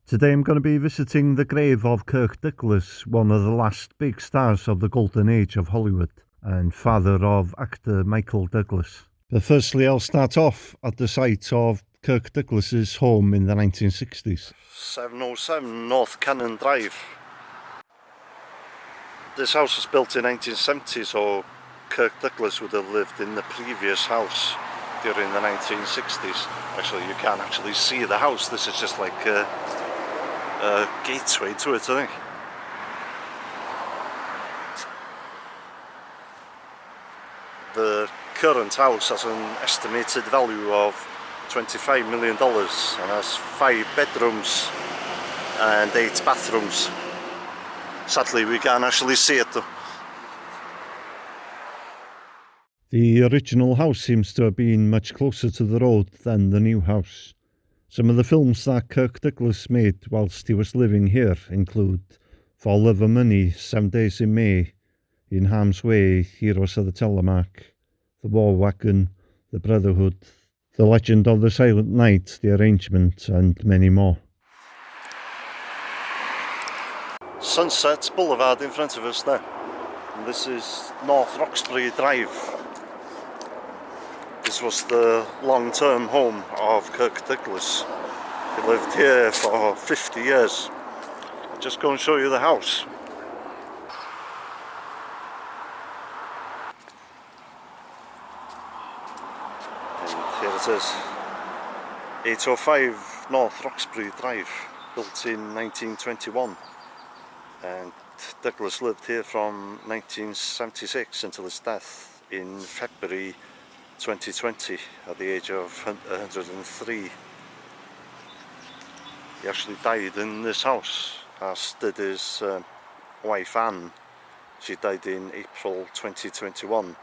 Today I'm going to be visiting the grave of Kirk Douglas, one of the last big stars of the golden age of Hollywood, and father of actor Michael Douglas. But firstly, I'll start off at the site of Kirk Douglas's home in the 1960s. 707 North Cannon Drive. This house was built in 1970, so Kirk Douglas would have lived in the previous house during the 1960s. Actually, you can't actually see the house. This is just like a gateway to it, I think. The current house has an estimated value of $25 million and has 5 bedrooms and 8 bathrooms. Sadly, we can't actually see it though. The original house seems to have been much closer to the road than the new house. Some of the films that Kirk Douglas made whilst he was living here include For Love or Money, 7 Days in May, In Harm's Way, Heroes of the Telemark, The War Wagon, The Brotherhood, The Legend of the Silent Night, The Arrangement, and many more. Sunset Boulevard in front of us now. And this is North Roxbury Drive. This was the long-term home of Kirk Douglas. He lived here for 50 years. I'll just go and show you the house. And here it is. 805 North Roxbury Drive, built in 1921. And Douglas lived here from 1976 until his death in February 2020 at the age of 103. He actually died in this house, as did his wife Anne. She died in April 2021.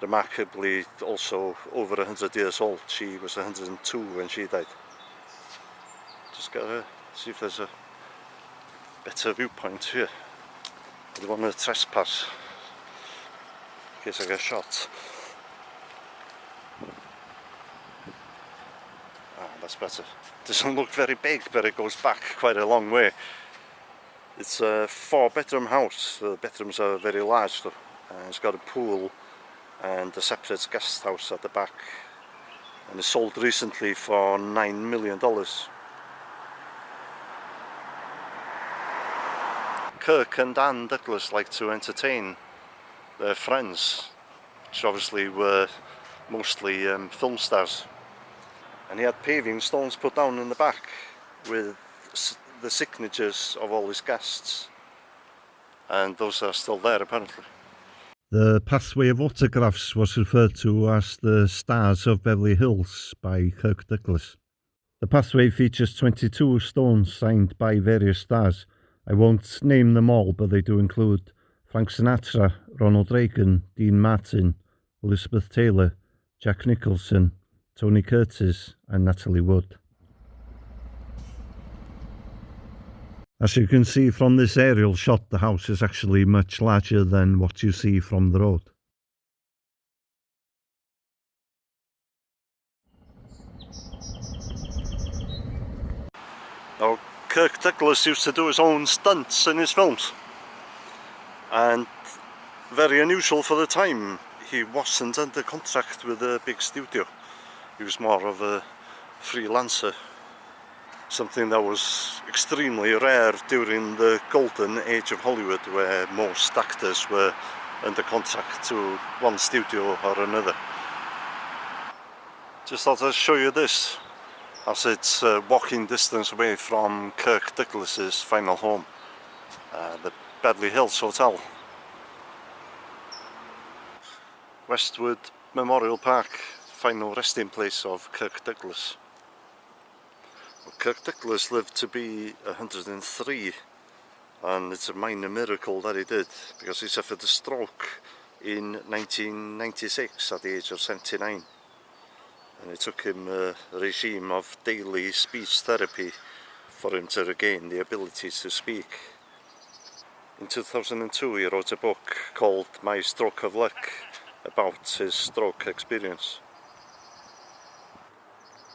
Remarkably, also over 100 years old. She was 102 when she died. Just gotta see if there's a better viewpoint here. I don't want to trespass in case I get shot. That's better. Doesn't look very big, but it goes back quite a long way. It's a 4-bedroom house. The bedrooms are very large though. It's got a pool and a separate guest house at the back. And it's sold recently for $9 million. Kirk and Anne Douglas like to entertain their friends, which obviously were mostly film stars. And he had paving stones put down in the back with the signatures of all his guests. And those are still there apparently. The pathway of autographs was referred to as the Stars of Beverly Hills by Kirk Douglas. The pathway features 22 stones signed by various stars. I won't name them all, but they do include Frank Sinatra, Ronald Reagan, Dean Martin, Elizabeth Taylor, Jack Nicholson, Tony Curtis and Natalie Wood. As you can see from this aerial shot, the house is actually much larger than what you see from the road. Now, Kirk Douglas used to do his own stunts in his films, and very unusual for the time, he wasn't under contract with a big studio. He was more of a freelancer, something that was extremely rare during the golden age of Hollywood, where most actors were under contract to one studio or another. Just thought I'd show you this, as it's walking distance away from Kirk Douglas's final home, the Beverly Hills Hotel. Westwood Memorial Park, final resting place of Kirk Douglas. Well, Kirk Douglas lived to be 103, and it's a minor miracle that he did, because he suffered a stroke in 1996 at the age of 79, and it took him a regime of daily speech therapy for him to regain the ability to speak. In 2002 he wrote a book called My Stroke of Luck about his stroke experience.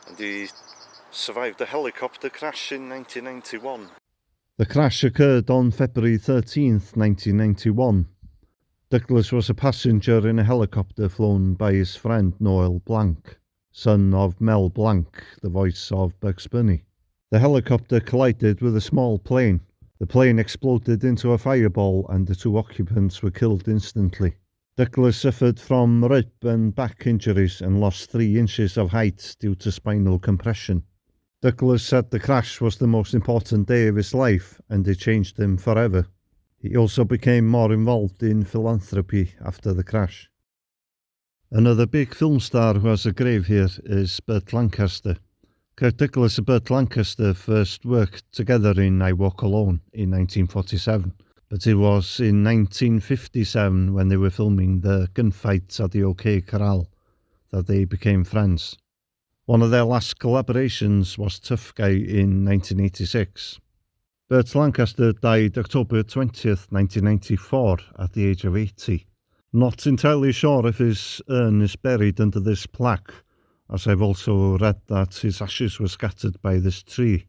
And he survived a helicopter crash in 1991. The crash occurred on February 13th, 1991. Douglas was a passenger in a helicopter flown by his friend Noel Blanc, son of Mel Blanc, the voice of Bugs Bunny. The helicopter collided with a small plane. The plane exploded into a fireball and the two occupants were killed instantly. Douglas suffered from rib and back injuries and lost 3 inches of height due to spinal compression. Douglas said the crash was the most important day of his life and it changed him forever. He also became more involved in philanthropy after the crash. Another big film star who has a grave here is Burt Lancaster. Kirk Douglas and Burt Lancaster first worked together in I Walk Alone in 1947, but it was in 1957 when they were filming the gunfights at the OK Corral that they became friends. One of their last collaborations was Tough Guy in 1986. Burt Lancaster died October 20th, 1994 at the age of 80. Not entirely sure if his urn is buried under this plaque, as I've also read that his ashes were scattered by this tree.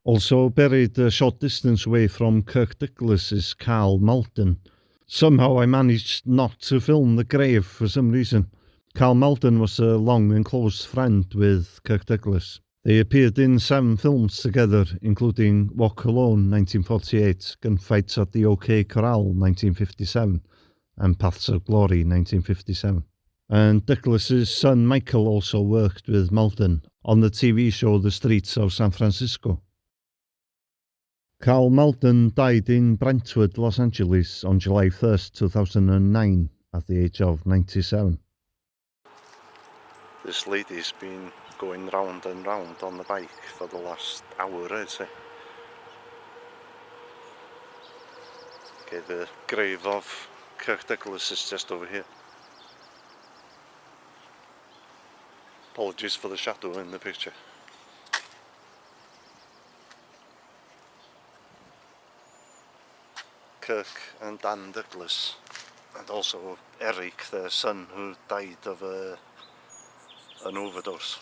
Also buried a short distance away from Kirk Douglas is Carl Malden. Somehow I managed not to film the grave for some reason. Carl Malden was a long and close friend with Kirk Douglas. They appeared in 7 films together, including Walk Alone 1948, Gunfights at the OK Corral 1957, and Paths of Glory 1957. And Douglas's son Michael also worked with Malden on the TV show The Streets of San Francisco. Carl Malden died in Brentwood, Los Angeles on July 1st, 2009 at the age of 97. This lady's been going round and round on the bike for the last hour, I'd say. Okay, the grave of Kirk Douglas is just over here. Apologies for the shadow in the picture. Kirk and Dan Douglas, and also Eric, their son, who died of an overdose.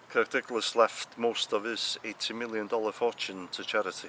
Kirk Douglas left most of his $80 million fortune to charity.